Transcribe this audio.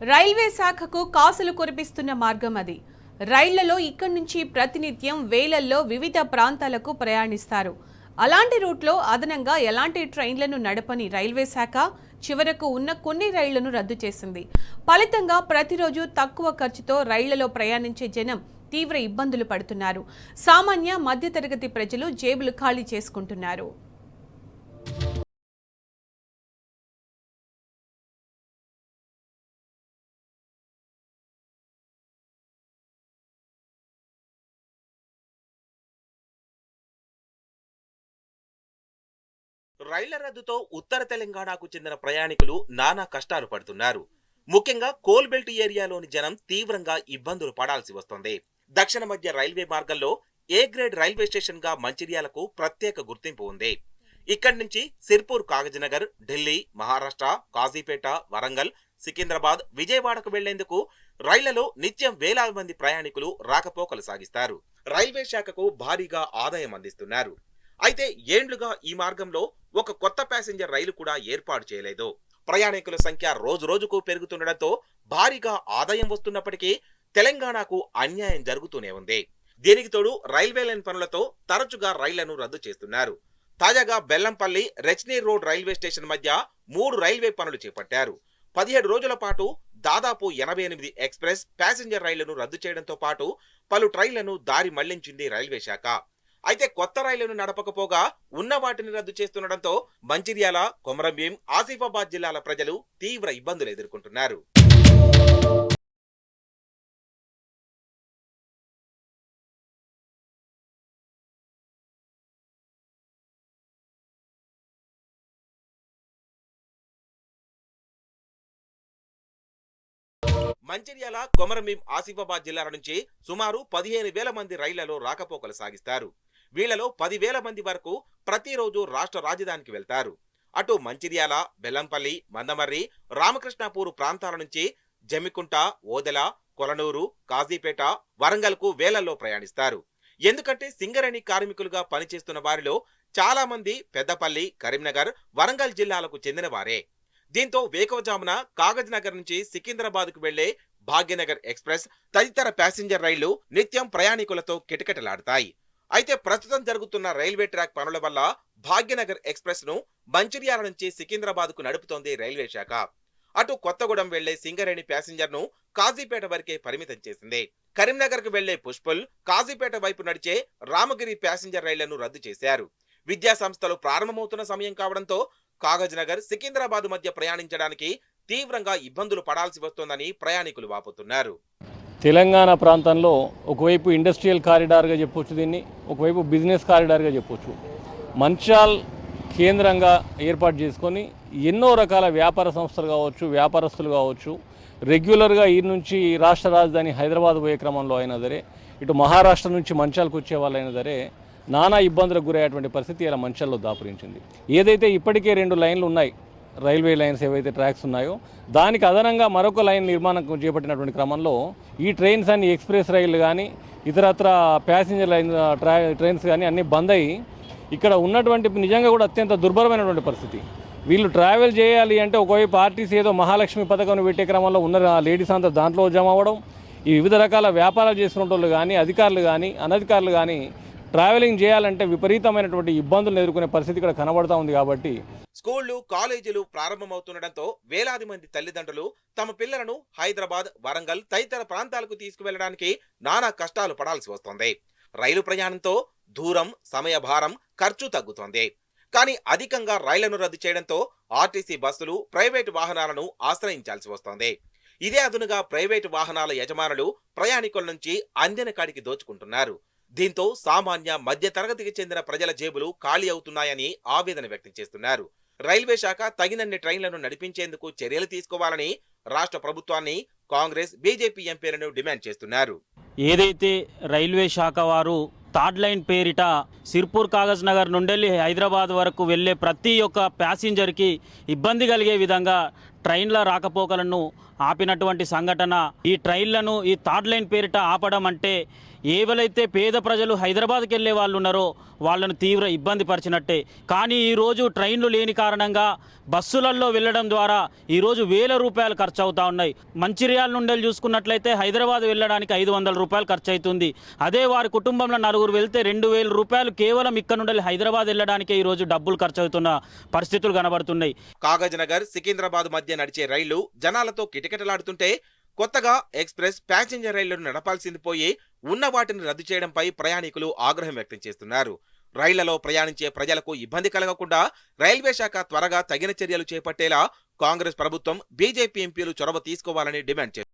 Railway శాఖకు కాసులు కురిపిస్తున్న మార్గం అది. రైళ్లలో ఇక్కడి నుంచి ప్రతినిత్యం వేలల్లో వివిధ ప్రాంతాలకు ప్రయాణిస్తారు. అలాంటి రూట్లో అదనంగా ఎలాంటి ట్రైన్లను నడపని రైల్వే శాఖ చివరకు ఉన్న కొన్ని రైళ్లను రద్దు చేసింది. ఫలితంగా ప్రతిరోజు తక్కువ ఖర్చుతో రైళ్లలో ప్రయాణించే జనం తీవ్ర ఇబ్బందులు పడుతున్నారు. సామాన్య మధ్యతరగతి ప్రజలు జేబులు ఖాళీ చేసుకుంటున్నారు. రైళ్ల రద్దుతో ఉత్తర తెలంగాణకు చెందిన ప్రయాణికులు నానా కష్టాలు పడుతున్నారు. ముఖ్యంగా కోల్బెల్ట్ ఏరియాలోని జనం తీవ్రంగా ఇబ్బందులు పడాల్సి వస్తోంది. దక్షిణ మధ్య రైల్వే మార్గంలో ఏ గ్రేడ్ రైల్వే స్టేషన్ గా మంచిర్యాలకు ప్రత్యేక గుర్తింపు ఉంది. ఇక్కడి నుంచి సిర్పూర్, కాగజ్నగర్, ఢిల్లీ, మహారాష్ట్ర, కాజీపేట, వరంగల్, సికింద్రాబాద్, విజయవాడకు వెళ్లేందుకు రైళ్లలో నిత్యం వేలాది మంది ప్రయాణికులు రాకపోకలు సాగిస్తారు. రైల్వే శాఖకు భారీగా ఆదాయం అందిస్తున్నారు. అయితే ఏండ్లుగా ఈ మార్గంలో ఒక కొత్త ప్యాసింజర్ రైలు కూడా ఏర్పాటు చేయలేదు. ప్రయాణికుల సంఖ్య రోజు రోజుకు పెరుగుతుండటంతో భారీగా ఆదాయం వస్తున్నప్పటికీ తెలంగాణకు అన్యాయం జరుగుతూనే ఉంది. దీనికి తోడు రైల్వే లైన్ పనులతో తరచుగా రైళ్లను రద్దు చేస్తున్నారు. తాజాగా బెల్లంపల్లి రెచ్నీర్ రోడ్ రైల్వే స్టేషన్ మధ్య 3 రైల్వే పనులు చేపట్టారు. 17 రోజుల పాటు దాదాపు 88 ఎక్స్ప్రెస్ ప్యాసింజర్ రైళ్లను రద్దు చేయడంతో పాటు పలు ట్రైన్లను దారి మళ్లించింది రైల్వే శాఖ. అయితే కొత్త రైళ్లను నడపకపోగా ఉన్న వాటిని రద్దు చేస్తుండటంతో మంచిర్యాల, కొమరంభీం, ఆసిఫాబాద్ జిల్లాల ప్రజలు తీవ్ర ఇబ్బందులు ఎదుర్కొంటున్నారు. మంచిర్యాల, కొమరంభీం, ఆసిఫాబాద్ జిల్లాల నుంచి సుమారు 15,000 మంది రైళ్లలో రాకపోకలు సాగిస్తారు. వీళ్లలో 10,000 మంది వరకు ప్రతిరోజు రాష్ట్ర రాజధానికి వెళ్తారు. అటు మంచిర్యాల, బెల్లంపల్లి, మందమర్రి, రామకృష్ణాపూర్ ప్రాంతాల నుంచి జమ్మికుంట, ఓదెల, కొలనూరు, కాజీపేట, వరంగల్కు వేలల్లో ప్రయాణిస్తారు. ఎందుకంటే సింగరేణి కార్మికులుగా పనిచేస్తున్న వారిలో చాలా మంది పెద్దపల్లి, కరీంనగర్, వరంగల్ జిల్లాలకు చెందిన వారే. దీంతో వేకువజామున కాగజ్నగర్ నుంచి సికింద్రాబాద్కు వెళ్లే భాగ్యనగర్ ఎక్స్ప్రెస్ తదితర ప్యాసింజర్ రైళ్లు నిత్యం ప్రయాణికులతో కిటకిటలాడతాయి. అయితే ప్రస్తుతం జరుగుతున్న రైల్వే ట్రాక్ పనుల వల్ల భాగ్యనగర్ ఎక్స్ప్రెస్ ను మంచిర్యాల నుంచి సికింద్రాబాద్ కు నడుపుతోంది రైల్వే శాఖ. అటు కొత్తగూడెం వెళ్లే సింగరేణి ప్యాసింజర్ ను కాజీపేట వరకే పరిమితం చేసింది. కరీంనగర్ కు వెళ్లే పుష్పుల్, కాజీపేట వైపు నడిచే రామగిరి ప్యాసింజర్ రైళ్లను రద్దు చేశారు. విద్యా సంస్థలు ప్రారంభమవుతున్న సమయం కావడంతో కాగజ్నగర్, సికింద్రాబాద్ మధ్య ప్రయాణించడానికి తీవ్రంగా ఇబ్బందులు పడాల్సి వస్తోందని ప్రయాణికులు వాపోతున్నారు. తెలంగాణ ప్రాంతంలో ఒకవైపు ఇండస్ట్రియల్ కారిడార్గా చెప్పొచ్చు, దీన్ని ఒకవైపు బిజినెస్ కారిడార్గా చెప్పొచ్చు. మంచాల్ కేంద్రంగా ఏర్పాటు చేసుకొని ఎన్నో రకాల వ్యాపార సంస్థలు కావచ్చు, వ్యాపారస్తులు కావచ్చు, రెగ్యులర్గా ఈ నుంచి రాష్ట్ర రాజధాని హైదరాబాద్ పోయే క్రమంలో అయినా సరే, ఇటు మహారాష్ట్ర నుంచి మంచాలకు వచ్చే వాళ్ళైనా సరే నానా ఇబ్బందులకు గురయ్యేటువంటి పరిస్థితి ఇలా మంచాల్లో దాపురించింది. ఏదైతే ఇప్పటికే 2 లైన్లు ఉన్నాయి, రైల్వే లైన్స్ ఏవైతే ట్రాక్స్ ఉన్నాయో దానికి అదనంగా మరొక లైన్ నిర్మాణం చేపట్టినటువంటి క్రమంలో ఈ ట్రైన్స్ అన్ని ఎక్స్ప్రెస్ రైళ్లు కానీ ఇతరత్ర ప్యాసింజర్ లైన్ ట్రైన్స్ కానీ అన్నీ బంద్ అయ్యి ఇక్కడ ఉన్నటువంటి నిజంగా కూడా అత్యంత దుర్భరమైనటువంటి పరిస్థితి. వీళ్ళు ట్రావెల్ చేయాలి అంటే ఒకవైపు ఆర్టీసీ ఏదో మహాలక్ష్మి పథకం పెట్టే క్రమంలో ఉన్న లేడీస్ అంతా దాంట్లో జమ అవ్వడం, ఈ వివిధ రకాల వ్యాపారాలు చేసుకునే వాళ్ళు కానీ అధికారులు కానీ అనధికారులు కానీ ట్రావెలింగ్ చేయాలంటే విపరీతమైనటువంటి ఇబ్బందులు ఎదుర్కొనే పరిస్థితి ఇక్కడ కనబడతా ఉంది. కాబట్టి స్కూళ్లు, కాలేజీలు ప్రారంభమవుతుండటంతో వేలాది మంది తల్లిదండ్రులు తమ పిల్లలను హైదరాబాద్, వరంగల్ తదితర ప్రాంతాలకు తీసుకువెళ్లడానికి నానా కష్టాలు పడాల్సి వస్తోంది. రైలు ప్రయాణంతో దూరం, సమయ భారం, ఖర్చు తగ్గుతోంది. కానీ అధికంగా రైళ్లను రద్దు చేయడంతో ఆర్టీసీ బస్సులు, ప్రైవేటు వాహనాలను ఆశ్రయించాల్సి వస్తోంది. ఇదే అదునుగా ప్రైవేటు వాహనాల యజమానులు ప్రయాణికుల నుంచి అందిన కాడికి దోచుకుంటున్నారు. దీంతో సామాన్య మధ్య తరగతికి చెందిన ప్రజల జేబులు ఖాళీ అవుతున్నాయని ఆవేదన వ్యక్తం చేస్తున్నారు. రైల్వే శాఖ తగినన్ని ట్రైన్లను నడిపించేందుకు చర్యలు తీసుకోవాలని రాష్ట్ర ప్రభుత్వాన్ని కాంగ్రెస్, బీజేపీ ఎంపీలను డిమాండ్ చేస్తున్నారు. ఏదైతే రైల్వే శాఖ వారు థర్డ్ లైన్ పేరిట సిర్పూర్, కాగజ్నగర్ నుండి హైదరాబాద్ వరకు వెళ్ళే ప్రతి ఒక్క ప్యాసింజర్కి ఇబ్బంది కలిగే విధంగా ట్రైన్ల రాకపోకలను ఆపినటువంటి సంఘటన. ఈ ట్రైన్లను ఈ థర్డ్ లైన్ పేరిట ఆపడం అంటే ఏవైతే పేద ప్రజలు హైదరాబాద్కి వెళ్ళే వాళ్ళు ఉన్నారో వాళ్ళను తీవ్ర ఇబ్బంది పరిచినట్టే. కానీ ఈరోజు ట్రైన్లు లేని కారణంగా బస్సులలో వెళ్ళడం ద్వారా ఈరోజు వేల రూపాయలు ఖర్చు అవుతా ఉన్నాయి. మంచిర్యాల నుండి చూసుకున్నట్లయితే హైదరాబాద్ వెళ్ళడానికి 500 రూపాయలు ఖర్చు అవుతుంది. అదే వారి కుటుంబంలో 4 వెళ్తే 2000 రూపాయలు కేవలం ఇక్కడ నుండి హైదరాబాద్ వెళ్ళడానికే ఈరోజు డబ్బులు ఖర్చు అవుతున్న పరిస్థితులు కనబడుతున్నాయి. కాగజ్నగర్ సికింద్రాబాద్ మధ్య నడిచే రైళ్లు జనాలతో కిటకిటలాడుతుంటే కొత్తగా ఎక్స్ప్రెస్ ప్యాసింజర్ రైళ్లను నడపాల్సింది పోయి ఉన్న వాటిని రద్దు చేయడంపై ప్రయాణికులు ఆగ్రహం వ్యక్తం చేస్తున్నారు. రైళ్లలో ప్రయాణించే ప్రజలకు ఇబ్బంది కలగకుండా రైల్వే శాఖ త్వరగా తగిన చర్యలు చేపట్టేలా కాంగ్రెస్ ప్రభుత్వం, బీజేపీ ఎంపీలు చొరవ తీసుకోవాలని డిమాండ్ చేశారు.